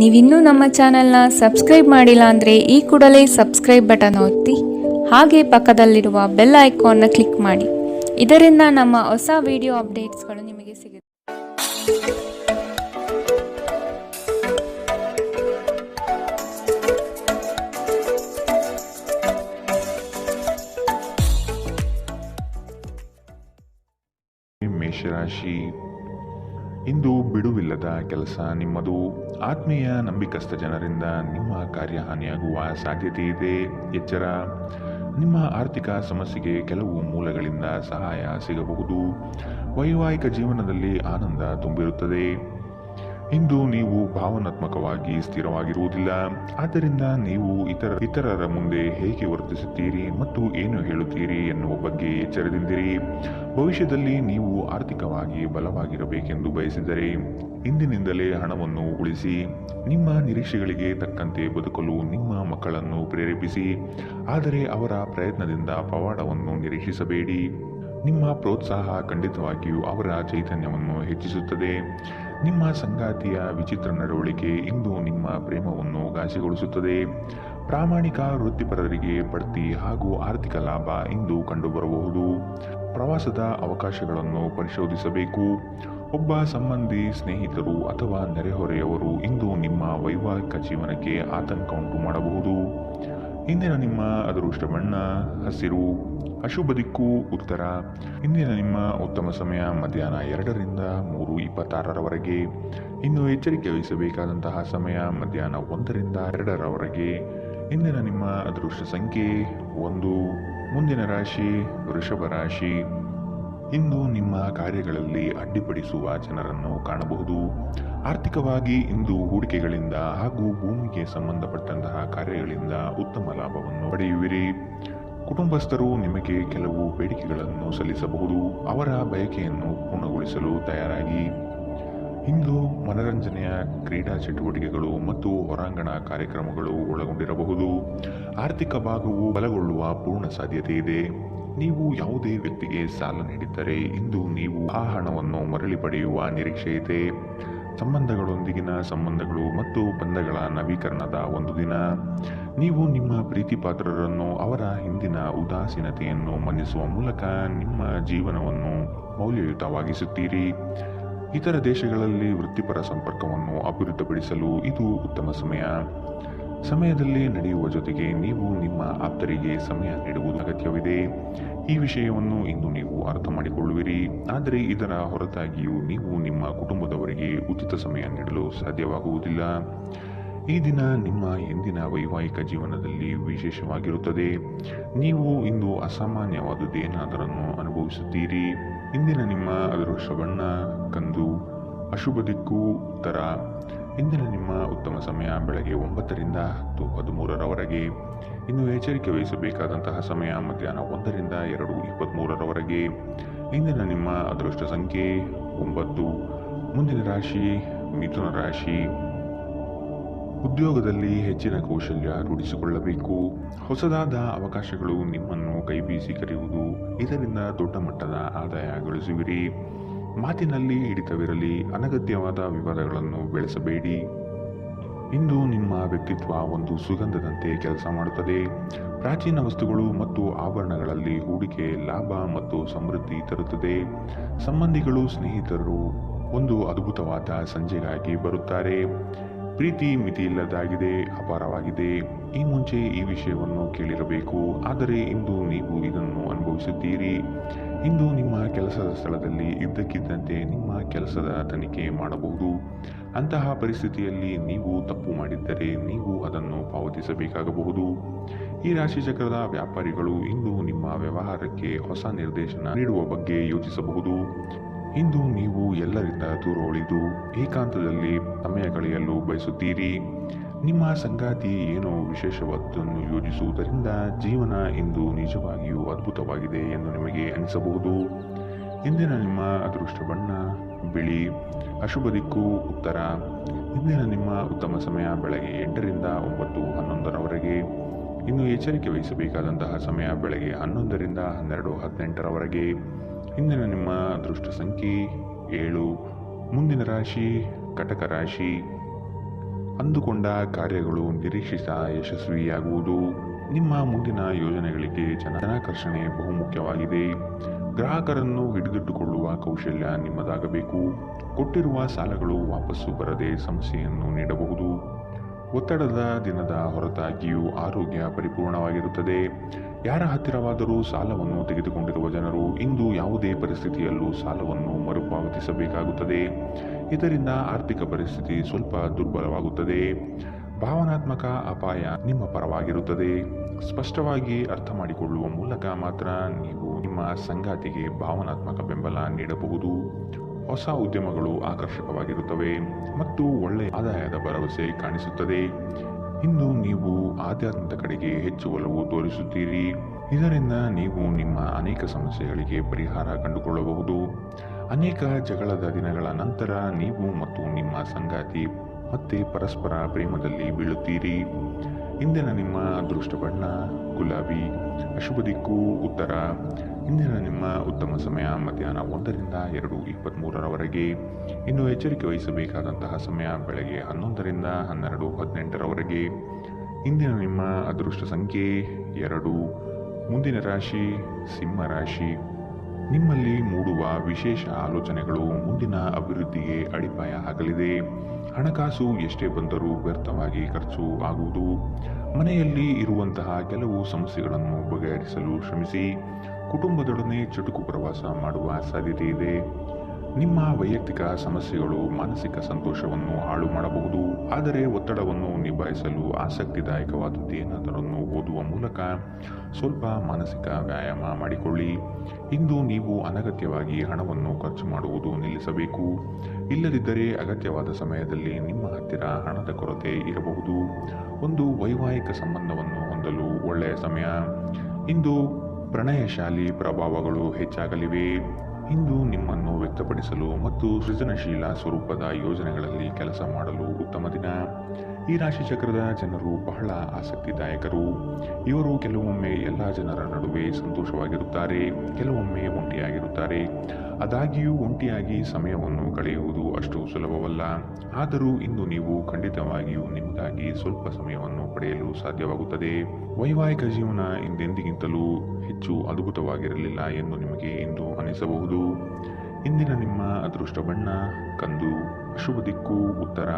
ನೀವಿನ್ನೂ ನಮ್ಮ ಚಾನೆಲ್ನ ಸಬ್ಸ್ಕ್ರೈಬ್ ಮಾಡಿಲ್ಲ ಅಂದರೆ ಈ ಕೂಡಲೇ ಸಬ್ಸ್ಕ್ರೈಬ್ ಬಟನ್ ಒತ್ತಿ ಹಾಗೆ ಪಕ್ಕದಲ್ಲಿರುವ ಬೆಲ್ ಐಕಾನ್ನ ಕ್ಲಿಕ್ ಮಾಡಿ. ಇದರಿಂದ ನಮ್ಮ ಹೊಸ ವಿಡಿಯೋ ಅಪ್ಡೇಟ್ಸ್ಗಳು ನಿಮಗೆ ಸಿಗುತ್ತೆ. ಮೇಷರಾಶಿ, ಇಂದು ಬಿಡುವಿಲ್ಲದ ಕೆಲಸ ನಿಮ್ಮದು. ಆತ್ಮೀಯ ನಂಬಿಕಸ್ಥ ಜನರಿಂದ ನಿಮ್ಮ ಕಾರ್ಯಹಾನಿಯಾಗುವ ಸಾಧ್ಯತೆ ಇದೆ. ಎಚ್ಚರ. ನಿಮ್ಮ ಆರ್ಥಿಕ ಸಮಸ್ಯೆಗೆ ಕೆಲವು ಮೂಲಗಳಿಂದ ಸಹಾಯ ಸಿಗಬಹುದು. ವೈವಾಹಿಕ ಜೀವನದಲ್ಲಿ ಆನಂದ ತುಂಬಿರುತ್ತದೆ. ಇಂದು ನೀವು ಭಾವನಾತ್ಮಕವಾಗಿ ಸ್ಥಿರವಾಗಿರುವುದಿಲ್ಲ. ಆದ್ದರಿಂದ ನೀವು ಇತರರ ಮುಂದೆ ಹೇಗೆ ವರ್ತಿಸುತ್ತೀರಿ ಮತ್ತು ಏನು ಹೇಳುತ್ತೀರಿ ಎನ್ನುವ ಬಗ್ಗೆ ಎಚ್ಚರದಿಂದಿರಿ. ಭವಿಷ್ಯದಲ್ಲಿ ನೀವು ಆರ್ಥಿಕವಾಗಿ ಬಲವಾಗಿರಬೇಕೆಂದು ಬಯಸಿದರೆ ಇಂದಿನಿಂದಲೇ ಹಣವನ್ನು ಉಳಿಸಿ. ನಿಮ್ಮ ನಿರೀಕ್ಷೆಗಳಿಗೆ ತಕ್ಕಂತೆ ಬದುಕಲು ನಿಮ್ಮ ಮಕ್ಕಳನ್ನು ಪ್ರೇರೇಪಿಸಿ, ಆದರೆ ಅವರ ಪ್ರಯತ್ನದಿಂದ ಪವಾಡವನ್ನು ನಿರೀಕ್ಷಿಸಬೇಡಿ. ನಿಮ್ಮ ಪ್ರೋತ್ಸಾಹ ಖಂಡಿತವಾಗಿಯೂ ಅವರ ಚೈತನ್ಯವನ್ನು ಹೆಚ್ಚಿಸುತ್ತದೆ. ನಿಮ್ಮ ಸಂಗಾತಿಯ ವಿಚಿತ್ರ ನಡವಳಿಕೆ ಇಂದು ನಿಮ್ಮ ಪ್ರೇಮವನ್ನು ಘಾಸಿಗೊಳಿಸುತ್ತದೆ. ಪ್ರಾಮಾಣಿಕ ವೃತ್ತಿಪರರಿಗೆ ಬಡ್ತಿ ಹಾಗೂ ಆರ್ಥಿಕ ಲಾಭ ಇಂದು ಕಂಡುಬರಬಹುದು. ಪ್ರವಾಸದ ಅವಕಾಶಗಳನ್ನು ಪರಿಶೋಧಿಸಬೇಕು. ಒಬ್ಬ ಸಂಬಂಧಿ, ಸ್ನೇಹಿತರು ಅಥವಾ ನೆರೆಹೊರೆಯವರು ಇಂದು ನಿಮ್ಮ ವೈವಾಹಿಕ ಜೀವನಕ್ಕೆ ಆತಂಕ ಉಂಟು ಮಾಡಬಹುದು. ಇಂದಿನ ನಿಮ್ಮ ಅದೃಷ್ಟ ಬಣ್ಣ ಹಸಿರು. ಅಶುಭ ದಿಕ್ಕು ಉತ್ತರ. ಇಂದಿನ ನಿಮ್ಮ ಉತ್ತಮ ಸಮಯ ಮಧ್ಯಾಹ್ನ 2ರಿಂದ 3:26ರವರೆಗೆ. ಇನ್ನು ಎಚ್ಚರಿಕೆ ವಹಿಸಬೇಕಾದಂತಹ ಸಮಯ ಮಧ್ಯಾಹ್ನ 1ರಿಂದ 2ರವರೆಗೆ. ಇಂದಿನ ನಿಮ್ಮ ಅದೃಷ್ಟ ಸಂಖ್ಯೆ 1. ಮುಂದಿನ ರಾಶಿ ವೃಷಭ ರಾಶಿ. ಇಂದು ನಿಮ್ಮ ಕಾರ್ಯಗಳಲ್ಲಿ ಅಡ್ಡಿಪಡಿಸುವ ಜನರನ್ನು ಕಾಣಬಹುದು. ಆರ್ಥಿಕವಾಗಿ ಇಂದು ಹೂಡಿಕೆಗಳಿಂದ ಹಾಗೂ ಭೂಮಿಗೆ ಸಂಬಂಧಪಟ್ಟಂತಹ ಕಾರ್ಯಗಳಿಂದ ಉತ್ತಮ ಲಾಭವನ್ನು ಪಡೆಯುವಿರಿ. ಕುಟುಂಬಸ್ಥರು ನಿಮಗೆ ಕೆಲವು ಬೇಡಿಕೆಗಳನ್ನು ಸಲ್ಲಿಸಬಹುದು. ಅವರ ಬಯಕೆಯನ್ನು ಪೂರ್ಣಗೊಳಿಸಲು ತಯಾರಾಗಿ. ಇಂದು ಮನರಂಜನೆಯ ಕ್ರೀಡಾ ಚಟುವಟಿಕೆಗಳು ಮತ್ತು ಹೊರಾಂಗಣ ಕಾರ್ಯಕ್ರಮಗಳು ಒಳಗೊಂಡಿರಬಹುದು. ಆರ್ಥಿಕ ಭಾಗವು ಬಲಗೊಳ್ಳುವ ಪೂರ್ಣ ಸಾಧ್ಯತೆ ಇದೆ. ನೀವು ಯಾವುದೇ ವ್ಯಕ್ತಿಗೆ ಸಾಲ ನೀಡಿದ್ದರೆ ಇಂದು ನೀವು ಆ ಹಣವನ್ನು ಮರಳಿ ಪಡೆಯುವ ನಿರೀಕ್ಷೆ ಇದೆ. ಸಂಬಂಧಗಳೊಂದಿಗಿನ ಸಂಬಂಧಗಳು ಮತ್ತು ಬಂಧಗಳ ನವೀಕರಣದ ಒಂದು ದಿನ. ನೀವು ನಿಮ್ಮ ಪ್ರೀತಿ ಪಾತ್ರರನ್ನು ಅವರ ಹಿಂದಿನ ಉದಾಸೀನತೆಯನ್ನು ಮನ್ನಿಸುವ ಮೂಲಕ ನಿಮ್ಮ ಜೀವನವನ್ನು ಮೌಲ್ಯಯುತವಾಗಿಸುತ್ತೀರಿ. ಇತರ ದೇಶಗಳಲ್ಲಿ ವೃತ್ತಿಪರ ಸಂಪರ್ಕವನ್ನು ಅಭಿವೃದ್ಧಿಪಡಿಸಲು ಇದು ಉತ್ತಮ ಸಮಯದಲ್ಲಿ ನಡೆಯುವ ಜೊತೆಗೆ ನೀವು ನಿಮ್ಮ ಆಪ್ತರಿಗೆ ಸಮಯ ನೀಡುವುದು ಅಗತ್ಯವಿದೆ. ಈ ವಿಷಯವನ್ನು ಇಂದು ನೀವು ಅರ್ಥ ಮಾಡಿಕೊಳ್ಳುವಿರಿ. ಆದರೆ ಇದರ ಹೊರತಾಗಿಯೂ ನೀವು ನಿಮ್ಮ ಕುಟುಂಬದವರಿಗೆ ಉಚಿತ ಸಮಯ ನೀಡಲು ಸಾಧ್ಯವಾಗುವುದಿಲ್ಲ. ಈ ದಿನ ನಿಮ್ಮ ಎಂದಿನ ವೈವಾಹಿಕ ಜೀವನದಲ್ಲಿ ವಿಶೇಷವಾಗಿರುತ್ತದೆ. ನೀವು ಇಂದು ಅಸಾಮಾನ್ಯವಾದುದೇನಾದರನ್ನು ಅನುಭವಿಸುತ್ತೀರಿ. ಇಂದಿನ ನಿಮ್ಮ ಅದೃಷ್ಟ ಬಣ್ಣ ಕಂದು. ಅಶುಭ ದಿಕ್ಕು ಉತ್ತರ. ಇಂದಿನ ನಿಮ್ಮ ಉತ್ತಮ ಸಮಯ ಬೆಳಗ್ಗೆ 9ರಿಂದ 10:13ರವರೆಗೆ. ಇನ್ನು ಎಚ್ಚರಿಕೆ ವಹಿಸಬೇಕಾದಂತಹ ಸಮಯ ಮಧ್ಯಾಹ್ನ 1ರಿಂದ 2:23ರವರೆಗೆ. ಇಂದಿನ ನಿಮ್ಮ ಅದೃಷ್ಟ ಸಂಖ್ಯೆ 9. ಮುಂದಿನ ರಾಶಿ ಮಿಥುನ ರಾಶಿ. ಉದ್ಯೋಗದಲ್ಲಿ ಹೆಚ್ಚಿನ ಕೌಶಲ್ಯ ರೂಢಿಸಿಕೊಳ್ಳಬೇಕು. ಹೊಸದಾದ ಅವಕಾಶಗಳು ನಿಮ್ಮನ್ನು ಕೈಬೀಸಿ ಕರೆಯುವುದು. ಇದರಿಂದ ದೊಡ್ಡ ಮಟ್ಟದ ಆದಾಯ ಗಳಿಸುವಿರಿ. ಮಾತಿನಲ್ಲಿ ಹಿಡಿತವಿರಲಿ. ಅನಗತ್ಯವಾದ ವಿವಾದಗಳನ್ನು ಬೆಳೆಸಬೇಡಿ. ಇಂದು ನಿಮ್ಮ ವ್ಯಕ್ತಿತ್ವ ಒಂದು ಸುಗಂಧದಂತೆ ಕೆಲಸ ಮಾಡುತ್ತದೆ. ಪ್ರಾಚೀನ ವಸ್ತುಗಳು ಮತ್ತು ಆಭರಣಗಳಲ್ಲಿ ಹೂಡಿಕೆ ಲಾಭ ಮತ್ತು ಸಮೃದ್ಧಿ ತರುತ್ತದೆ. ಸಂಬಂಧಿಗಳು, ಸ್ನೇಹಿತರು ಒಂದು ಅದ್ಭುತವಾದ ಸಂಜೆಗಾಗಿ ಬರುತ್ತಾರೆ. ಪ್ರೀತಿ ಮಿತಿಯಿಲ್ಲದಾಗಿದೆ, ಅಪಾರವಾಗಿದೆ. ಈ ಮುಂಚೆ ಈ ವಿಷಯವನ್ನು ಕೇಳಿರಬೇಕು, ಆದರೆ ಇಂದು ನೀವು ಇದನ್ನು ಅನುಭವಿಸುತ್ತೀರಿ. ಇಂದು ನಿಮ್ಮ ಕೆಲಸದ ಸ್ಥಳದಲ್ಲಿ ಇದ್ದಕ್ಕಿದ್ದಂತೆ ನಿಮ್ಮ ಕೆಲಸದ ತನಿಖೆ ಮಾಡಬಹುದು. ಅಂತಹ ಪರಿಸ್ಥಿತಿಯಲ್ಲಿ ನೀವು ತಪ್ಪು ಮಾಡಿದ್ದರೆ ನೀವು ಅದನ್ನು ಪಾವತಿಸಬೇಕಾಗಬಹುದು. ಈ ರಾಶಿ ಚಕ್ರದ ವ್ಯಾಪಾರಿಗಳು ಇಂದು ನಿಮ್ಮ ವ್ಯವಹಾರಕ್ಕೆ ಹೊಸ ನಿರ್ದೇಶನ ನೀಡುವ ಬಗ್ಗೆ ಯೋಚಿಸಬಹುದು. ಇಂದು ನೀವು ಎಲ್ಲರಿಂದ ದೂರ ಉಳಿದು ಏಕಾಂತದಲ್ಲಿ ಸಮಯ ಕಳೆಯಲು ಬಯಸುತ್ತೀರಿ. ನಿಮ್ಮ ಸಂಗಾತಿ ಏನೋ ವಿಶೇಷವಾದನ್ನು ಯೋಜಿಸುವುದರಿಂದ ಜೀವನ ಇಂದು ನಿಜವಾಗಿಯೂ ಅದ್ಭುತವಾಗಿದೆ ಎಂದು ನಿಮಗೆ ಅನಿಸಬಹುದು. ಇಂದಿನ ನಿಮ್ಮ ಅದೃಷ್ಟ ಬಣ್ಣ ಬಿಳಿ. ಅಶುಭ ದಿಕ್ಕು ಉತ್ತರ. ಇಂದಿನ ನಿಮ್ಮ ಉತ್ತಮ ಸಮಯ ಬೆಳಗ್ಗೆ 8ರಿಂದ 9:11ರವರೆಗೆ. ಇನ್ನು ಎಚ್ಚರಿಕೆ ವಹಿಸಬೇಕಾದಂತಹ ಸಮಯ ಬೆಳಗ್ಗೆ 11ರಿಂದ 12:18ರವರೆಗೆ. ಇಂದಿನ ನಿಮ್ಮ ಅದೃಷ್ಟ ಸಂಖ್ಯೆ 7. ಮುಂದಿನ ರಾಶಿ ಕಟಕ ರಾಶಿ. ಅಂದುಕೊಂಡ ಕಾರ್ಯಗಳು ನಿರೀಕ್ಷಿತ ಯಶಸ್ವಿಯಾಗುವುದು. ನಿಮ್ಮ ಮುಂದಿನ ಯೋಜನೆಗಳಿಗೆ ಜನಾಕರ್ಷಣೆ ಬಹುಮುಖ್ಯವಾಗಿದೆ. ಗ್ರಾಹಕರನ್ನು ಹಿಡಿದಿಟ್ಟುಕೊಳ್ಳುವ ಕೌಶಲ್ಯ ನಿಮ್ಮದಾಗಬೇಕು. ಕೊಟ್ಟಿರುವ ಸಾಲಗಳು ವಾಪಸ್ಸು ಬರದೆ ಸಮಸ್ಯೆಯನ್ನು ನೀಡಬಹುದು. ಒತ್ತಡದ ದಿನದ ಹೊರತಾಗಿಯೂ ಆರೋಗ್ಯ ಪರಿಪೂರ್ಣವಾಗಿರುತ್ತದೆ. ಯಾರ ಹತ್ತಿರವಾದರೂ ಸಾಲವನ್ನು ತೆಗೆದುಕೊಂಡಿರುವ ಜನರು ಇಂದು ಯಾವುದೇ ಪರಿಸ್ಥಿತಿಯಲ್ಲೂ ಸಾಲವನ್ನು ಮರುಪಾವತಿಸಬೇಕಾಗುತ್ತದೆ. ಇದರಿಂದ ಆರ್ಥಿಕ ಪರಿಸ್ಥಿತಿ ಸ್ವಲ್ಪ ದುರ್ಬಲವಾಗುತ್ತದೆ. ಭಾವನಾತ್ಮಕ ಅಪಾಯ ನಿಮ್ಮ ಪರವಾಗಿರುತ್ತದೆ. ಸ್ಪಷ್ಟವಾಗಿ ಅರ್ಥ ಮಾಡಿಕೊಳ್ಳುವ ಮೂಲಕ ಮಾತ್ರ ನೀವು ನಿಮ್ಮ ಸಂಗಾತಿಗೆ ಭಾವನಾತ್ಮಕ ಬೆಂಬಲ ನೀಡಬಹುದು. ಹೊಸ ಉದ್ಯಮಗಳು ಆಕರ್ಷಕವಾಗಿರುತ್ತವೆ ಮತ್ತು ಒಳ್ಳೆಯ ಆದಾಯದ ಭರವಸೆ ಕಾಣಿಸುತ್ತದೆ. ಇಂದು ನೀವು ಆಧ್ಯಾತ್ಮದ ಕಡೆಗೆ ಹೆಚ್ಚು ಒಲವು ತೋರಿಸುತ್ತೀರಿ. ಇದರಿಂದ ನೀವು ನಿಮ್ಮ ಅನೇಕ ಸಮಸ್ಯೆಗಳಿಗೆ ಪರಿಹಾರ ಕಂಡುಕೊಳ್ಳಬಹುದು. ಅನೇಕ ಜಗಳದ ದಿನಗಳ ನಂತರ ನೀವು ಮತ್ತು ನಿಮ್ಮ ಸಂಗಾತಿ ಮತ್ತೆ ಪರಸ್ಪರ ಪ್ರೇಮದಲ್ಲಿ ಬೀಳುತ್ತೀರಿ. ಇಂದಿನ ನಿಮ್ಮ ಅದೃಷ್ಟ ಬಣ್ಣ ಗುಲಾಬಿ, ಅಶುಭ ದಿಕ್ಕು ಉತ್ತರ. ಇಂದಿನ ನಿಮ್ಮ ಉತ್ತಮ ಸಮಯ ಮಧ್ಯಾಹ್ನ 1ರಿಂದ 2:23 ಇನ್ನು ಎಚ್ಚರಿಕೆ ವಹಿಸಬೇಕಾದಂತಹ ಸಮಯ ಬೆಳಗ್ಗೆ 11ರಿಂದ 12:18 ಇಂದಿನ ನಿಮ್ಮ ಅದೃಷ್ಟ ಸಂಖ್ಯೆ 2. ಮುಂದಿನ ರಾಶಿ ಸಿಂಹ ರಾಶಿ. ನಿಮ್ಮಲ್ಲಿ ಮೂಡುವ ವಿಶೇಷ ಆಲೋಚನೆಗಳು ಮುಂದಿನ ಅಭಿವೃದ್ಧಿಗೆ ಅಡಿಪಾಯ ಹಾಕಲಿದೆ. ಹಣಕಾಸು ಎಷ್ಟೇ ಬಂದರೂ ವ್ಯರ್ಥವಾಗಿ ಖರ್ಚು ಆಗುವುದು. ಮನೆಯಲ್ಲಿ ಇರುವಂತಹ ಕೆಲವು ಸಮಸ್ಯೆಗಳನ್ನು ಬಗೆಹರಿಸಲು ಶ್ರಮಿಸಿ. ಕುಟುಂಬದೊಡನೆ ಚುಟುಕು ಪ್ರವಾಸ ಮಾಡುವ ಸಾಧ್ಯತೆ ಇದೆ. ನಿಮ್ಮ ವೈಯಕ್ತಿಕ ಸಮಸ್ಯೆಗಳು ಮಾನಸಿಕ ಸಂತೋಷವನ್ನು ಹಾಳು ಮಾಡಬಹುದು. ಆದರೆ ಒತ್ತಡವನ್ನು ನಿಭಾಯಿಸಲು ಆಸಕ್ತಿದಾಯಕವಾದದ್ದೇನಾದರನ್ನು ಓದುವ ಮೂಲಕ ಸ್ವಲ್ಪ ಮಾನಸಿಕ ವ್ಯಾಯಾಮ ಮಾಡಿಕೊಳ್ಳಿ. ಇಂದು ನೀವು ಅನಗತ್ಯವಾಗಿ ಹಣವನ್ನು ಖರ್ಚು ಮಾಡುವುದು ನಿಲ್ಲಿಸಬೇಕು. ಇಲ್ಲದಿದ್ದರೆ ಅಗತ್ಯವಾದ ಸಮಯದಲ್ಲಿ ನಿಮ್ಮ ಹತ್ತಿರ ಹಣದ ಕೊರತೆ ಇರಬಹುದು. ಒಂದು ವೈವಾಹಿಕ ಸಂಬಂಧವನ್ನು ಹೊಂದಲು ಒಳ್ಳೆಯ ಸಮಯ. ಇಂದು ಪ್ರಣಯಶಾಲಿ ಪ್ರಭಾವಗಳು ಹೆಚ್ಚಾಗಲಿವೆ. ಇಂದು ನಿಮ್ಮನ್ನು ವ್ಯಕ್ತಪಡಿಸಲು ಮತ್ತು ಸೃಜನಶೀಲ ಸ್ವರೂಪದ ಯೋಜನೆಗಳಲ್ಲಿ ಕೆಲಸ ಮಾಡಲು ಉತ್ತಮ ದಿನ. ಈ ರಾಶಿ ಚಕ್ರದ ಜನರು ಬಹಳ ಆಸಕ್ತಿದಾಯಕರು. ಇವರು ಕೆಲವೊಮ್ಮೆ ಎಲ್ಲ ಜನರ ನಡುವೆ ಸಂತೋಷವಾಗಿರುತ್ತಾರೆ, ಕೆಲವೊಮ್ಮೆ ಒಂಟಿಯಾಗಿರುತ್ತಾರೆ. ಆದಾಗ್ಯೂ ಒಂಟಿಯಾಗಿ ಸಮಯವನ್ನು ಕಳೆಯುವುದು ಅಷ್ಟು ಸುಲಭವಲ್ಲ. ಆದರೂ ಇಂದು ನೀವು ಖಂಡಿತವಾಗಿಯೂ ನಿಮಗಾಗಿ ಸ್ವಲ್ಪ ಸಮಯವನ್ನು ಪಡೆಯಲು ಸಾಧ್ಯವಾಗುತ್ತದೆ. ವೈವಾಹಿಕ ಜೀವನ ಹಿಂದೆಂದಿಗಿಂತಲೂ ಹೆಚ್ಚು ಅದ್ಭುತವಾಗಿರಲಿಲ್ಲ ಎಂದು ನಿಮಗೆ ಇಂದು ಅನಿಸಬಹುದು. ಇಂದಿನ ನಿಮ್ಮ ಅದೃಷ್ಟ ಬಣ್ಣ ಕಂದು, ಅಶುಭ ದಿಕ್ಕು ಉತ್ತರ.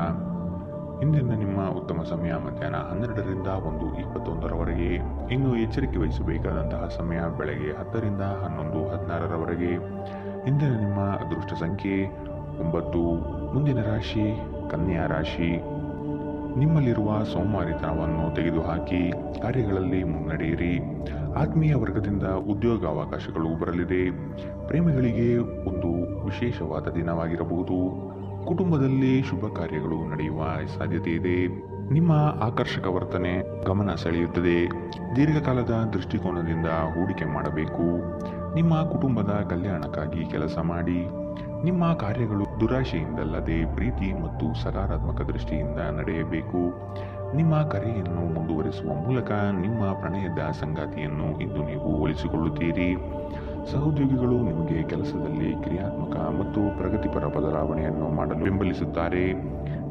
ಇಂದಿನ ನಿಮ್ಮ ಉತ್ತಮ ಸಮಯ ಮಧ್ಯಾಹ್ನ 12ರಿಂದ 1:21 ಇನ್ನು ಎಚ್ಚರಿಕೆ ವಹಿಸಬೇಕಾದಂತಹ ಸಮಯ ಬೆಳಗ್ಗೆ 10ರಿಂದ 11:16 ಇಂದಿನ ನಿಮ್ಮ ಅದೃಷ್ಟ ಸಂಖ್ಯೆ 9. ಮುಂದಿನ ರಾಶಿ ಕನ್ಯಾ ರಾಶಿ. ನಿಮ್ಮಲ್ಲಿರುವ ಸೋಮಾರಿತನವನ್ನು ತೆಗೆದುಹಾಕಿ ಕಾರ್ಯಗಳಲ್ಲಿ ಮುನ್ನಡೆಯಿರಿ. ಆತ್ಮೀಯ ವರ್ಗದಿಂದ ಉದ್ಯೋಗಾವಕಾಶಗಳು ಬರಲಿದೆ. ಪ್ರೇಮಿಗಳಿಗೆ ಒಂದು ವಿಶೇಷವಾದ ದಿನವಾಗಿರಬಹುದು. ಕುಟುಂಬದಲ್ಲಿ ಶುಭ ಕಾರ್ಯಗಳು ನಡೆಯುವ ಸಾಧ್ಯತೆ ಇದೆ. ನಿಮ್ಮ ಆಕರ್ಷಕ ವರ್ತನೆ ಗಮನ ಸೆಳೆಯುತ್ತದೆ. ದೀರ್ಘಕಾಲದ ದೃಷ್ಟಿಕೋನದಿಂದ ಹೂಡಿಕೆ ಮಾಡಬೇಕು. ನಿಮ್ಮ ಕುಟುಂಬದ ಕಲ್ಯಾಣಕ್ಕಾಗಿ ಕೆಲಸ ಮಾಡಿ. ನಿಮ್ಮ ಕಾರ್ಯಗಳು ದುರಾಶೆಯಿಂದಲ್ಲದೆ ಪ್ರೀತಿ ಮತ್ತು ಸಕಾರಾತ್ಮಕ ದೃಷ್ಟಿಯಿಂದ ನಡೆಯಬೇಕು. ನಿಮ್ಮ ಕರೆಯನ್ನು ಮುಂದುವರಿಸುವ ಮೂಲಕ ನಿಮ್ಮ ಪ್ರಣಯದ ಸಂಗಾತಿಯನ್ನು ಇಂದು ನೀವು ಒಲಿಸಿಕೊಳ್ಳುತ್ತೀರಿ. ಸಹೋದ್ಯೋಗಿಗಳು ನಿಮಗೆ ಕೆಲಸದಲ್ಲಿ ಕ್ರಿಯಾತ್ಮಕ ಮತ್ತು ಪ್ರಗತಿಪರ ಬದಲಾವಣೆಯನ್ನು ಮಾಡಲು ಬೆಂಬಲಿಸುತ್ತಾರೆ.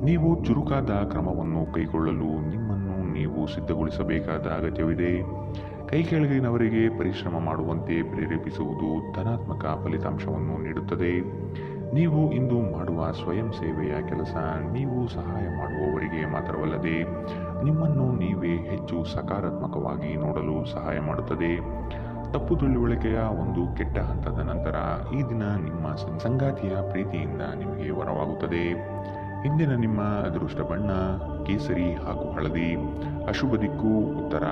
ನೀವು ಚುರುಕಾದ ಕ್ರಮವನ್ನು ಕೈಗೊಳ್ಳಲು ನಿಮ್ಮನ್ನು ನೀವು ಸಿದ್ಧಗೊಳಿಸಬೇಕಾದ ಅಗತ್ಯವಿದೆ. ಕೈ ಕೆಳಗಿನವರಿಗೆ ಪರಿಶ್ರಮ ಮಾಡುವಂತೆ ಪ್ರೇರೇಪಿಸುವುದು ಧನಾತ್ಮಕ ಫಲಿತಾಂಶವನ್ನು ನೀಡುತ್ತದೆ. ನೀವು ಇಂದು ಮಾಡುವ ಸ್ವಯಂ ಸೇವೆಯ ಕೆಲಸ ನೀವು ಸಹಾಯ ಮಾಡುವವರಿಗೆ ಮಾತ್ರವಲ್ಲದೆ ನಿಮ್ಮನ್ನು ನೀವೇ ಹೆಚ್ಚು ಸಕಾರಾತ್ಮಕವಾಗಿ ನೋಡಲು ಸಹಾಯ ಮಾಡುತ್ತದೆ. ತಪ್ಪು ತಿಳುವಳಿಕೆಯ ಒಂದು ಕೆಟ್ಟ ಹಂತದ ನಂತರ ಈ ದಿನ ನಿಮ್ಮ ಸಂಗಾತಿಯ ಪ್ರೀತಿಯಿಂದ ನಿಮಗೆ ವರವಾಗುತ್ತದೆ. ಇಂದಿನ ನಿಮ್ಮ ಅದೃಷ್ಟ ಬಣ್ಣ ಕೇಸರಿ ಹಾಗೂ ಹಳದಿ, ಅಶುಭ ದಿಕ್ಕು ಉತ್ತರ.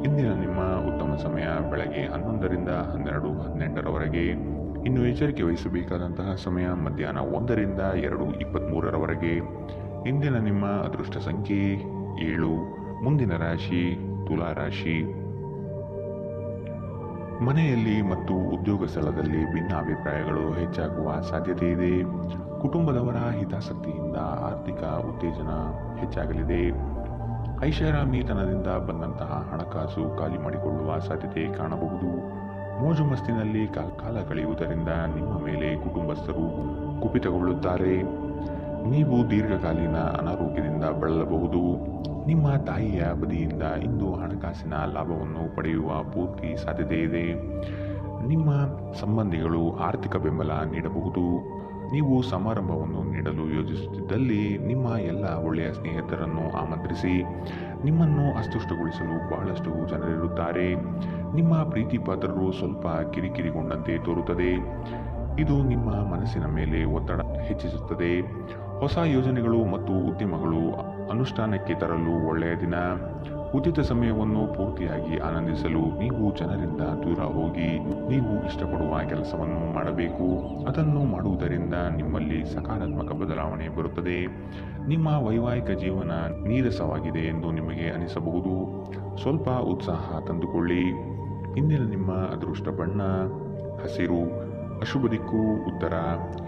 ಇಂದಿನ ನಿಮ್ಮ ಉತ್ತಮ ಸಮಯ ಬೆಳಗ್ಗೆ 11ರಿಂದ 12:18 ಇನ್ನು ಎಚ್ಚರಿಕೆ ವಹಿಸಬೇಕಾದಂತಹ ಸಮಯ ಮಧ್ಯಾಹ್ನ 1ರಿಂದ 2:23 ಇಂದಿನ ನಿಮ್ಮ ಅದೃಷ್ಟ ಸಂಖ್ಯೆ 7. ಮುಂದಿನ ರಾಶಿ ತುಲಾ ರಾಶಿ. ಮನೆಯಲ್ಲಿ ಮತ್ತು ಉದ್ಯೋಗ ಸ್ಥಳದಲ್ಲಿ ಭಿನ್ನಾಭಿಪ್ರಾಯಗಳು ಹೆಚ್ಚಾಗುವ ಸಾಧ್ಯತೆ ಇದೆ. ಕುಟುಂಬದವರ ಹಿತಾಸಕ್ತಿಯಿಂದ ಆರ್ಥಿಕ ಉತ್ತೇಜನ ಹೆಚ್ಚಾಗಲಿದೆ. ಐಷಾರಾಮಿತನದಿಂದ ಬಂದಂತಹ ಹಣಕಾಸು ಖಾಲಿ ಮಾಡಿಕೊಳ್ಳುವ ಸಾಧ್ಯತೆ ಕಾಣಬಹುದು. ಮೋಜು ಮಸ್ತಿನಲ್ಲಿ ಕಾಲ ಕಳೆಯುವುದರಿಂದ ನಿಮ್ಮ ಮೇಲೆ ಕುಟುಂಬಸ್ಥರು ಕುಪಿತಗೊಳ್ಳುತ್ತಾರೆ. ನೀವು ದೀರ್ಘಕಾಲೀನ ಅನಾರೋಗ್ಯದಿಂದ ಬಳಲಬಹುದು. ನಿಮ್ಮ ತಾಯಿಯ ಬದಿಯಿಂದ ಇಂದು ಹಣಕಾಸಿನ ಲಾಭವನ್ನು ಪಡೆಯುವ ಪೂರ್ತಿ ಸಾಧ್ಯತೆ ಇದೆ. ನಿಮ್ಮ ಸಂಬಂಧಿಗಳು ಆರ್ಥಿಕ ಬೆಂಬಲ ನೀಡಬಹುದು. ನೀವು ಸಮಾರಂಭವನ್ನು ನೀಡಲು ಯೋಜಿಸುತ್ತಿದ್ದಲ್ಲಿ ನಿಮ್ಮ ಎಲ್ಲ ಒಳ್ಳೆಯ ಸ್ನೇಹಿತರನ್ನು ಆಮಂತ್ರಿಸಿ. ನಿಮ್ಮನ್ನು ಅಸ್ಪಷ್ಟಗೊಳಿಸಲು ಬಹಳಷ್ಟು ಜನರಿರುತ್ತಾರೆ. ನಿಮ್ಮ ಪ್ರೀತಿ ಪಾತ್ರರು ಸ್ವಲ್ಪ ಕಿರಿಕಿರಿಗೊಂಡಂತೆ ತೋರುತ್ತದೆ. ಇದು ನಿಮ್ಮ ಮನಸ್ಸಿನ ಮೇಲೆ ಒತ್ತಡ ಹೆಚ್ಚಿಸುತ್ತದೆ. ಹೊಸ ಯೋಜನೆಗಳು ಮತ್ತು ಉದ್ಯಮಗಳು ಅನುಷ್ಠಾನಕ್ಕೆ ತರಲು ಒಳ್ಳೆಯ ದಿನ. ಉಚಿತ ಸಮಯವನ್ನು ಪೂರ್ತಿಯಾಗಿ ಆನಂದಿಸಲು ನೀವು ಜನರಿಂದ ದೂರ ಹೋಗಿ ನೀವು ಇಷ್ಟಪಡುವ ಕೆಲಸವನ್ನು ಮಾಡಬೇಕು. ಅದನ್ನು ಮಾಡುವುದರಿಂದ ನಿಮ್ಮಲ್ಲಿ ಸಕಾರಾತ್ಮಕ ಬದಲಾವಣೆ ಬರುತ್ತದೆ. ನಿಮ್ಮ ವೈವಾಹಿಕ ಜೀವನ ನೀರಸವಾಗಿದೆ ಎಂದು ನಿಮಗೆ ಅನಿಸಬಹುದು. ಸ್ವಲ್ಪ ಉತ್ಸಾಹ ತಂದುಕೊಳ್ಳಿ. ಇಂದಿನ ನಿಮ್ಮ ಅದೃಷ್ಟ ಬಣ್ಣ ಹಸಿರು. ಅಶುಭ ದಿಕ್ಕು ಉತ್ತರ.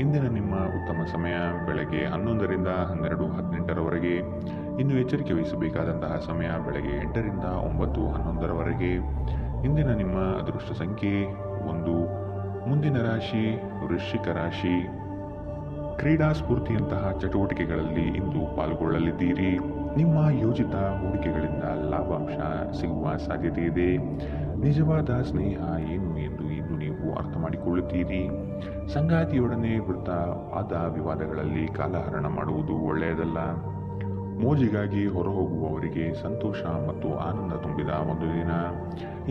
ಇಂದಿನ ನಿಮ್ಮ ಉತ್ತಮ ಸಮಯ ಬೆಳಗ್ಗೆ 11 ರಿಂದ 12:18 ಇನ್ನು ಎಚ್ಚರಿಕೆ ವಹಿಸಬೇಕಾದಂತಹ ಸಮಯ ಬೆಳಗ್ಗೆ 8 ರಿಂದ 9:11 ಇಂದಿನ ನಿಮ್ಮ ಅದೃಷ್ಟ ಸಂಖ್ಯೆ 1. ಮುಂದಿನ ರಾಶಿ ವೃಶ್ಚಿಕ ರಾಶಿ. ಕ್ರೀಡಾ ಸ್ಫೂರ್ತಿಯಂತಹ ಚಟುವಟಿಕೆಗಳಲ್ಲಿ ಇಂದು ಪಾಲ್ಗೊಳ್ಳಲಿದ್ದೀರಿ. ನಿಮ್ಮ ಯೋಜಿತ ಹೂಡಿಕೆಗಳಿಂದ ಲಾಭಾಂಶ ಸಿಗುವ ಸಾಧ್ಯತೆ ಇದೆ. ನಿಜವಾದ ಸ್ನೇಹ ಏನು ಎಂದು ಇಂದು ನೀವು ಅರ್ಥ ಮಾಡಿಕೊಳ್ಳುತ್ತೀರಿ. ಸಂಗಾತಿಯೊಡನೆ ವೃತ್ತವಾದ ವಿವಾದಗಳಲ್ಲಿ ಕಾಲಹರಣ ಮಾಡುವುದು ಒಳ್ಳೆಯದಲ್ಲ. ಮೋಜಿಗಾಗಿ ಹೊರಹೋಗುವವರಿಗೆ ಸಂತೋಷ ಮತ್ತು ಆನಂದ ತುಂಬಿದ ಒಂದು ದಿನ.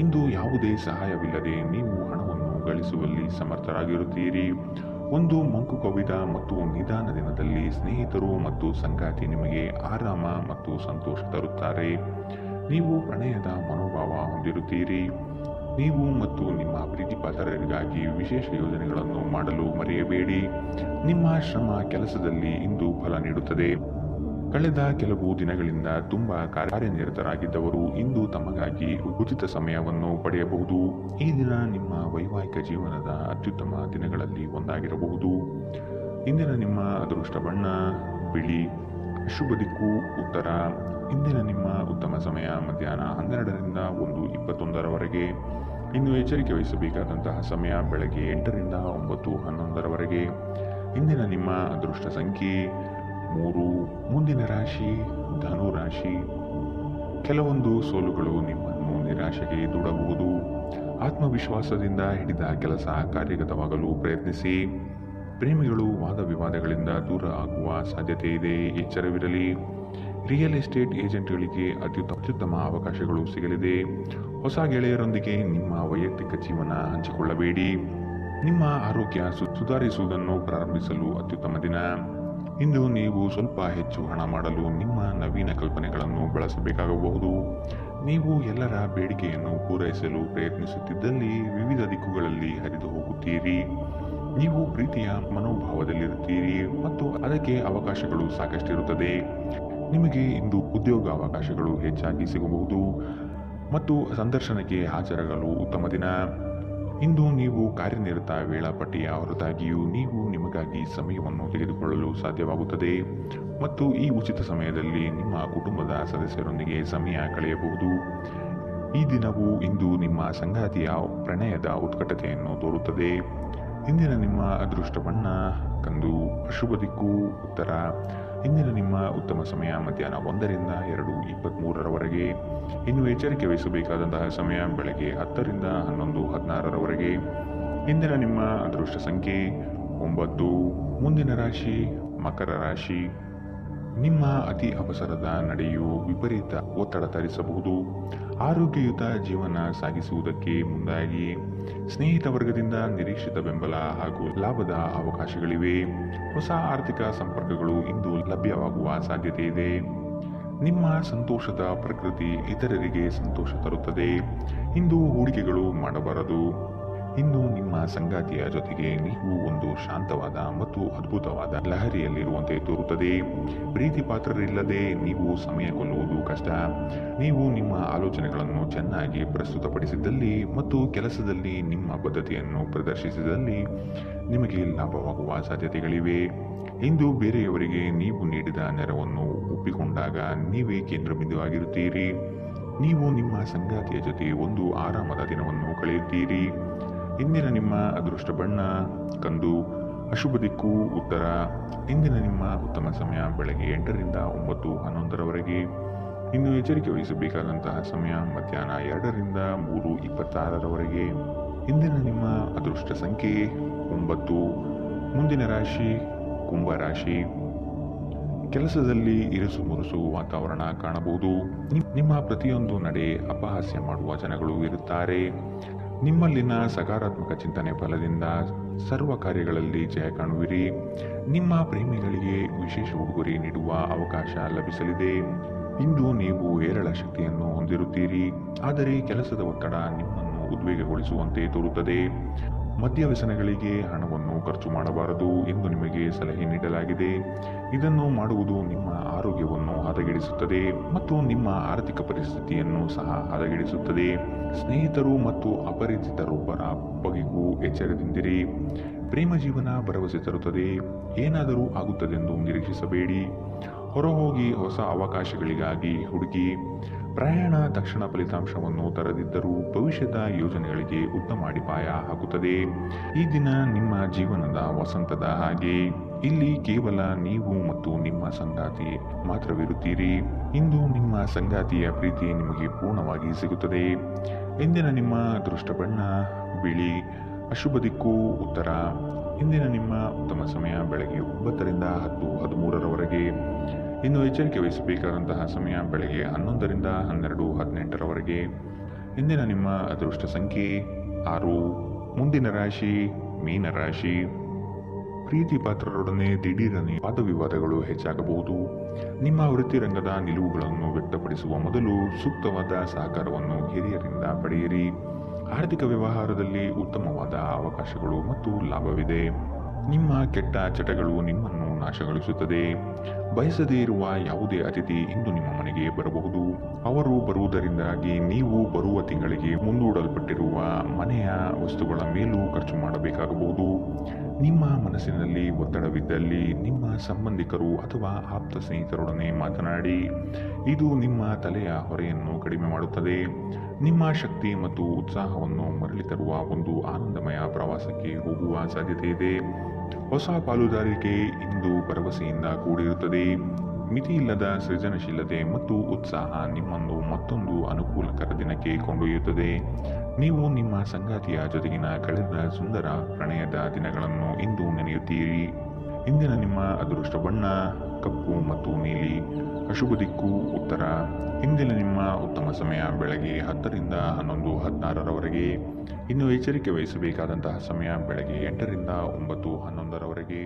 ಇಂದು ಯಾವುದೇ ಸಹಾಯವಿಲ್ಲದೆ ನೀವು ಹಣವನ್ನು ಗಳಿಸುವಲ್ಲಿ ಸಮರ್ಥರಾಗಿರುತ್ತೀರಿ. ಒಂದು ಮಂಕು ಕವಿದ ಮತ್ತು ನಿಧಾನ ದಿನದಲ್ಲಿ ಸ್ನೇಹಿತರು ಮತ್ತು ಸಂಗಾತಿ ನಿಮಗೆ ಆರಾಮ ಮತ್ತು ಸಂತೋಷ ತರುತ್ತಾರೆ. ನೀವು ಪ್ರಣಯದ ಮನೋಭಾವ ಹೊಂದಿರುತ್ತೀರಿ. ನೀವು ಮತ್ತು ನಿಮ್ಮ ಪ್ರೀತಿಪಾತ್ರರಿಗಾಗಿ ವಿಶೇಷ ಯೋಜನೆಗಳನ್ನು ಮಾಡಲು ಮರೆಯಬೇಡಿ. ನಿಮ್ಮ ಶ್ರಮ ಕೆಲಸದಲ್ಲಿ ಇಂದು ಫಲ ನೀಡುತ್ತದೆ. ಕಳೆದ ಕೆಲವು ದಿನಗಳಿಂದ ತುಂಬಾ ಕಾರ್ಯನಿರತರಾಗಿದ್ದವರು ಇಂದು ತಮಗಾಗಿ ಉಚಿತ ಸಮಯವನ್ನು ಪಡೆಯಬಹುದು. ಈ ದಿನ ನಿಮ್ಮ ವೈವಾಹಿಕ ಜೀವನದ ಅತ್ಯುತ್ತಮ ದಿನಗಳಲ್ಲಿ ಒಂದಾಗಿರಬಹುದು. ಇಂದಿನ ನಿಮ್ಮ ಅದೃಷ್ಟ ಬಣ್ಣ ಬಿಳಿ. ಶುಭ ದಿಕ್ಕು ಉತ್ತರ. ಇಂದಿನ ನಿಮ್ಮ ಉತ್ತಮ ಸಮಯ ಮಧ್ಯಾಹ್ನ 12 ರಿಂದ 1:21 ಇನ್ನು ಎಚ್ಚರಿಕೆ ವಹಿಸಬೇಕಾದಂತಹ ಸಮಯ ಬೆಳಗ್ಗೆ 8 ರಿಂದ 9:11 ಇಂದಿನ ನಿಮ್ಮ ಅದೃಷ್ಟ ಸಂಖ್ಯೆ 3. ಮುಂದಿನ ರಾಶಿ ಧನು ರಾಶಿ. ಕೆಲವೊಂದು ಸೋಲುಗಳು ನಿಮ್ಮನ್ನು ನಿರಾಶೆಗೆ ದೂಡಬಹುದು. ಆತ್ಮವಿಶ್ವಾಸದಿಂದ ಹಿಡಿದ ಕೆಲಸ ಕಾರ್ಯಗತವಾಗಲು ಪ್ರಯತ್ನಿಸಿ. ಪ್ರೇಮಿಗಳು ವಾದ ವಿವಾದಗಳಿಂದ ದೂರ ಆಗುವ ಸಾಧ್ಯತೆ ಇದೆ. ಎಚ್ಚರವಿರಲಿ. ರಿಯಲ್ ಎಸ್ಟೇಟ್ ಏಜೆಂಟ್ಗಳಿಗೆ ಅತ್ಯುತ್ತಮ ಅವಕಾಶಗಳು ಸಿಗಲಿದೆ. ಹೊಸ ಗೆಳೆಯರೊಂದಿಗೆ ನಿಮ್ಮ ವೈಯಕ್ತಿಕ ಜೀವನ ಹಂಚಿಕೊಳ್ಳಬೇಡಿ. ನಿಮ್ಮ ಆರೋಗ್ಯ ಸುಧಾರಿಸುವುದನ್ನು ಪ್ರಾರಂಭಿಸಲು ಅತ್ಯುತ್ತಮ ದಿನ. ಇಂದು ನೀವು ಸ್ವಲ್ಪ ಹೆಚ್ಚು ಹಣ ಮಾಡಲು ನಿಮ್ಮ ನವೀನ ಕಲ್ಪನೆಗಳನ್ನು ಬಳಸಬೇಕಾಗಬಹುದು. ನೀವು ಎಲ್ಲರ ಬೇಡಿಕೆಯನ್ನು ಪೂರೈಸಲು ಪ್ರಯತ್ನಿಸುತ್ತಿದ್ದಲ್ಲಿ ವಿವಿಧ ದಿಕ್ಕುಗಳಲ್ಲಿ ಹರಿದು ಹೋಗುತ್ತೀರಿ. ನೀವು ಪ್ರೀತಿಯ ಮನೋಭಾವದಲ್ಲಿರುತ್ತೀರಿ ಮತ್ತು ಅದಕ್ಕೆ ಅವಕಾಶಗಳು ಸಾಕಷ್ಟಿರುತ್ತದೆ. ನಿಮಗೆ ಇಂದು ಉದ್ಯೋಗಾವಕಾಶಗಳು ಹೆಚ್ಚಾಗಿ ಸಿಗಬಹುದು ಮತ್ತು ಸಂದರ್ಶನಕ್ಕೆ ಹಾಜರಾಗಲು ಉತ್ತಮ ದಿನ. ಇಂದು ನೀವು ಕಾರ್ಯನಿರತ ವೇಳಾಪಟ್ಟಿಯ ಹೊರತಾಗಿಯೂ ನೀವು ನಿಮಗಾಗಿ ಸಮಯವನ್ನು ತೆಗೆದುಕೊಳ್ಳಲು ಸಾಧ್ಯವಾಗುತ್ತದೆ ಮತ್ತು ಈ ಉಚಿತ ಸಮಯದಲ್ಲಿ ನಿಮ್ಮ ಕುಟುಂಬದ ಸದಸ್ಯರೊಂದಿಗೆ ಸಮಯ ಕಳೆಯಬಹುದು. ಈ ದಿನವು ಇಂದು ನಿಮ್ಮ ಸಂಗಾತಿಯ ಪ್ರಣಯದ ಉತ್ಕಟತೆಯನ್ನು ತೋರುತ್ತದೆ. ಇಂದಿನ ನಿಮ್ಮ ಅದೃಷ್ಟ ಬಣ್ಣ ಕಂದು. ಅಶುಭ ದಿಕ್ಕು ಉತ್ತರ. ಇಂದಿನ ನಿಮ್ಮ ಉತ್ತಮ ಸಮಯ ಮಧ್ಯಾಹ್ನ 1 ರಿಂದ 2:23 ಇನ್ನು ಎಚ್ಚರಿಕೆ ವಹಿಸಬೇಕಾದಂತಹ ಸಮಯ ಬೆಳಗ್ಗೆ 10 ರಿಂದ 11:16 ಇಂದಿನ ನಿಮ್ಮ ಅದೃಷ್ಟ ಸಂಖ್ಯೆ 9. ಮುಂದಿನ ರಾಶಿ ಮಕರ ರಾಶಿ. ನಿಮ್ಮ ಅತಿ ಅವಸರದ ನಡೆಯು ವಿಪರೀತ ಒತ್ತಡ ತರಿಸಬಹುದು. ಆರೋಗ್ಯಯುತ ಜೀವನ ಸಾಗಿಸುವುದಕ್ಕೆ ಮುಂದಾಗಿ. ಸ್ನೇಹಿತ ವರ್ಗದಿಂದ ನಿರೀಕ್ಷಿತ ಬೆಂಬಲ ಹಾಗೂ ಲಾಭದ ಅವಕಾಶಗಳಿವೆ. ಹೊಸ ಆರ್ಥಿಕ ಸಂಪರ್ಕಗಳು ಇಂದು ಲಭ್ಯವಾಗುವ ಸಾಧ್ಯತೆ ಇದೆ. ನಿಮ್ಮ ಸಂತೋಷದ ಪ್ರಕೃತಿ ಇತರರಿಗೆ ಸಂತೋಷ ತರುತ್ತದೆ. ಇಂದು ಹೂಡಿಕೆಗಳು ಮಾಡಬಾರದು. ಇನ್ನು ನಿಮ್ಮ ಸಂಗಾತಿಯ ಜೊತೆಗೆ ನೀವು ಒಂದು ಶಾಂತವಾದ ಮತ್ತು ಅದ್ಭುತವಾದ ಲಹರಿಯಲ್ಲಿರುವಂತೆ ತೋರುತ್ತದೆ. ಪ್ರೀತಿ ಪಾತ್ರರಿಲ್ಲದೆ ನೀವು ಸಮಯ ಕೊಲ್ಲುವುದು ಕಷ್ಟ. ನೀವು ನಿಮ್ಮ ಆಲೋಚನೆಗಳನ್ನು ಚೆನ್ನಾಗಿ ಪ್ರಸ್ತುತಪಡಿಸಿದಲ್ಲಿ ಮತ್ತು ಕೆಲಸದಲ್ಲಿ ನಿಮ್ಮ ಬದ್ಧತೆಯನ್ನು ಪ್ರದರ್ಶಿಸಿದಲ್ಲಿ ನಿಮಗೆ ಲಾಭವಾಗುವ ಸಾಧ್ಯತೆಗಳಿವೆ. ಇಂದು ಬೇರೆಯವರಿಗೆ ನೀವು ನೀಡಿದ ನೆರವನ್ನು ಒಪ್ಪಿಕೊಂಡಾಗ ನೀವೇ ಕೇಂದ್ರಬಿಂದುವಾಗಿರುತ್ತೀರಿ. ನೀವು ನಿಮ್ಮ ಸಂಗಾತಿಯ ಜೊತೆ ಒಂದು ಆರಾಮದ ದಿನವನ್ನು ಕಳೆಯುತ್ತೀರಿ. ಇಂದಿನ ನಿಮ್ಮ ಅದೃಷ್ಟ ಬಣ್ಣ ಕಂದು. ಅಶುಭ ದಿಕ್ಕು ಉತ್ತರ. ಇಂದಿನ ನಿಮ್ಮ ಉತ್ತಮ ಸಮಯ ಬೆಳಗ್ಗೆ 8ರಿಂದ 9:11ರವರೆಗೆ. ಇನ್ನು ಎಚ್ಚರಿಕೆ ವಹಿಸಬೇಕಾದಂತಹ ಸಮಯ ಮಧ್ಯಾಹ್ನ 2ರಿಂದ 3:26ರವರೆಗೆ. ಇಂದಿನ ನಿಮ್ಮ ಅದೃಷ್ಟ ಸಂಖ್ಯೆ 9. ಮುಂದಿನ ರಾಶಿ ಕುಂಭ ರಾಶಿ. ಕೆಲಸದಲ್ಲಿ ಇರುಸು ಮುರುಸು ವಾತಾವರಣ ಕಾಣಬಹುದು. ನಿಮ್ಮ ಪ್ರತಿಯೊಂದು ನಡೆ ಅಪಹಾಸ್ಯ ಮಾಡುವ ಜನಗಳು ಇರುತ್ತಾರೆ. ನಿಮ್ಮಲ್ಲಿನ ಸಕಾರಾತ್ಮಕ ಚಿಂತನೆ ಫಲದಿಂದ ಸರ್ವ ಕಾರ್ಯಗಳಲ್ಲಿ ಜಯ ಕಾಣುವಿರಿ. ನಿಮ್ಮ ಪ್ರೇಮಿಗಳಿಗೆ ವಿಶೇಷ ಉಡುಗೊರೆ ನೀಡುವ ಅವಕಾಶ ಲಭಿಸಲಿದೆ. ಇಂದು ನೀವು ಹೇರಳ ಶಕ್ತಿಯನ್ನು ಹೊಂದಿರುತ್ತೀರಿ, ಆದರೆ ಕೆಲಸದ ಒತ್ತಡ ನಿಮ್ಮನ್ನು ಉದ್ವೇಗಗೊಳಿಸುವಂತೆ ತೋರುತ್ತದೆ. ಮದ್ಯ ವ್ಯಸನಗಳಿಗೆ ಹಣವನ್ನು ಖರ್ಚು ಮಾಡಬಾರದು ಎಂದು ನಿಮಗೆ ಸಲಹೆ ನೀಡಲಾಗಿದೆ. ಇದನ್ನು ಮಾಡುವುದು ನಿಮ್ಮ ಆರೋಗ್ಯವನ್ನು ಹದಗೆಡಿಸುತ್ತದೆ ಮತ್ತು ನಿಮ್ಮ ಆರ್ಥಿಕ ಪರಿಸ್ಥಿತಿಯನ್ನು ಸಹ ಹದಗೆಡಿಸುತ್ತದೆ. ಸ್ನೇಹಿತರು ಮತ್ತು ಅಪರಿಚಿತರೊಬ್ಬರ ಬಗೆಗೂ ಎಚ್ಚರದಿಂದಿರಿ. ಪ್ರೇಮ ಜೀವನ ಭರವಸೆ ತರುತ್ತದೆ. ಏನಾದರೂ ಆಗುತ್ತದೆಂದು ನಿರೀಕ್ಷಿಸಬೇಡಿ. ಹೊರಹೋಗಿ ಹೊಸ ಅವಕಾಶಗಳಿಗಾಗಿ ಹುಡುಕಿ. ಪ್ರಯಾಣ ತಕ್ಷಣ ಫಲಿತಾಂಶವನ್ನು ತರದಿದ್ದರೂ ಭವಿಷ್ಯದ ಯೋಜನೆಗಳಿಗೆ ಉತ್ತಮ ಅಡಿಪಾಯ ಹಾಕುತ್ತದೆ. ಈ ದಿನ ನಿಮ್ಮ ಜೀವನದ ವಸಂತದ ಹಾಗೆ. ಇಲ್ಲಿ ಕೇವಲ ನೀವು ಮತ್ತು ನಿಮ್ಮ ಸಂಗಾತಿ ಮಾತ್ರವಿರುತ್ತೀರಿ. ಇಂದು ನಿಮ್ಮ ಸಂಗಾತಿಯ ಪ್ರೀತಿ ನಿಮಗೆ ಪೂರ್ಣವಾಗಿ ಸಿಗುತ್ತದೆ. ಇಂದಿನ ನಿಮ್ಮ ಅದೃಷ್ಟ ಬಣ್ಣ ಬಿಳಿ. ಅಶುಭ ದಿಕ್ಕು ಉತ್ತರ. ಇಂದಿನ ನಿಮ್ಮ ಉತ್ತಮ ಸಮಯ ಬೆಳಗ್ಗೆ 9ರಿಂದ 10:13ರವರೆಗೆ. ಇನ್ನು ಎಚ್ಚರಿಕೆ ವಹಿಸಬೇಕಾದಂತಹ ಸಮಯ ಬೆಳಗ್ಗೆ 11ರಿಂದ 12:18ರವರೆಗೆ. ಇಂದಿನ ನಿಮ್ಮ ಅದೃಷ್ಟ ಸಂಖ್ಯೆ 6. ಮುಂದಿನ ರಾಶಿ ಮೀನರಾಶಿ. ಪ್ರೀತಿ ಪಾತ್ರರೊಡನೆ ದಿಢೀರನೆ ವಾದವಿವಾದಗಳು ಹೆಚ್ಚಾಗಬಹುದು. ನಿಮ್ಮ ವೃತ್ತಿರಂಗದ ನಿಲುವುಗಳನ್ನು ವ್ಯಕ್ತಪಡಿಸುವ ಮೊದಲು ಸೂಕ್ತವಾದ ಸಹಕಾರವನ್ನು ಹಿರಿಯರಿಂದ ಪಡೆಯಿರಿ. ಆರ್ಥಿಕ ವ್ಯವಹಾರದಲ್ಲಿ ಉತ್ತಮವಾದ ಅವಕಾಶಗಳು ಮತ್ತು ಲಾಭವಿದೆ. ನಿಮ್ಮ ಕೆಟ್ಟ ಚಟಗಳು ನಿಮ್ಮನ್ನು ನಾಶಗೊಳಿಸುತ್ತದೆ. ಬಯಸದೇ ಇರುವ ಯಾವುದೇ ಅತಿಥಿ ಇಂದು ನಿಮ್ಮ ಮನೆಗೆ ಬರಬಹುದು. ಅವರು ಬರುವುದರಿಂದಾಗಿ ನೀವು ಬರುವ ತಿಂಗಳಿಗೆ ಮುಂದೂಡಲ್ಪಟ್ಟಿರುವ ಮನೆಯ ವಸ್ತುಗಳ ಮೇಲೂ ಖರ್ಚು ಮಾಡಬೇಕಾಗಬಹುದು. ನಿಮ್ಮ ಮನಸ್ಸಿನಲ್ಲಿ ಒತ್ತಡವಿದ್ದಲ್ಲಿ ನಿಮ್ಮ ಸಂಬಂಧಿಕರು ಅಥವಾ ಆಪ್ತ ಸ್ನೇಹಿತರೊಡನೆ ಮಾತನಾಡಿ. ಇದು ನಿಮ್ಮ ತಲೆಯ ಹೊರೆಯನ್ನು ಕಡಿಮೆ ಮಾಡುತ್ತದೆ. ನಿಮ್ಮ ಶಕ್ತಿ ಮತ್ತು ಉತ್ಸಾಹವನ್ನು ಮರಳಿ ತರುವ ಒಂದು ಆನಂದಮಯ ಪ್ರವಾಸಕ್ಕೆ ಹೋಗುವ ಸಾಧ್ಯತೆ ಇದೆ. ಹೊಸ ಪಾಲುದಾರಿಕೆ ಇಂದು ಭರವಸೆಯಿಂದ ಕೂಡಿರುತ್ತದೆ. ಮಿತಿಯಿಲ್ಲದ ಸೃಜನಶೀಲತೆ ಮತ್ತು ಉತ್ಸಾಹ ನಿಮ್ಮನ್ನು ಮತ್ತೊಂದು ಅನುಕೂಲಕರ ದಿನಕ್ಕೆ ಕೊಂಡೊಯ್ಯುತ್ತದೆ. ನೀವು ನಿಮ್ಮ ಸಂಗಾತಿಯ ಜೊತೆಗಿನ ಕಳೆದ ಸುಂದರ ಪ್ರಣಯದ ದಿನಗಳನ್ನು ಇಂದು ನೆನೆಯುತ್ತೀರಿ. ಇಂದಿನ ನಿಮ್ಮ ಅದೃಷ್ಟ ಬಣ್ಣ ಕಪ್ಪು ಮತ್ತು ನೀಲಿ. ಅಶುಭ ದಿಕ್ಕು ಉತ್ತರ. ಇಂದಿನ ನಿಮ್ಮ ಉತ್ತಮ ಸಮಯ ಬೆಳಗ್ಗೆ 10ರಿಂದ 11:16ರವರೆಗೆ. ಇನ್ನು ಎಚ್ಚರಿಕೆ ವಹಿಸಬೇಕಾದಂತಹ ಸಮಯ ಬೆಳಗ್ಗೆ 8ರಿಂದ 9:11ರವರೆಗೆ.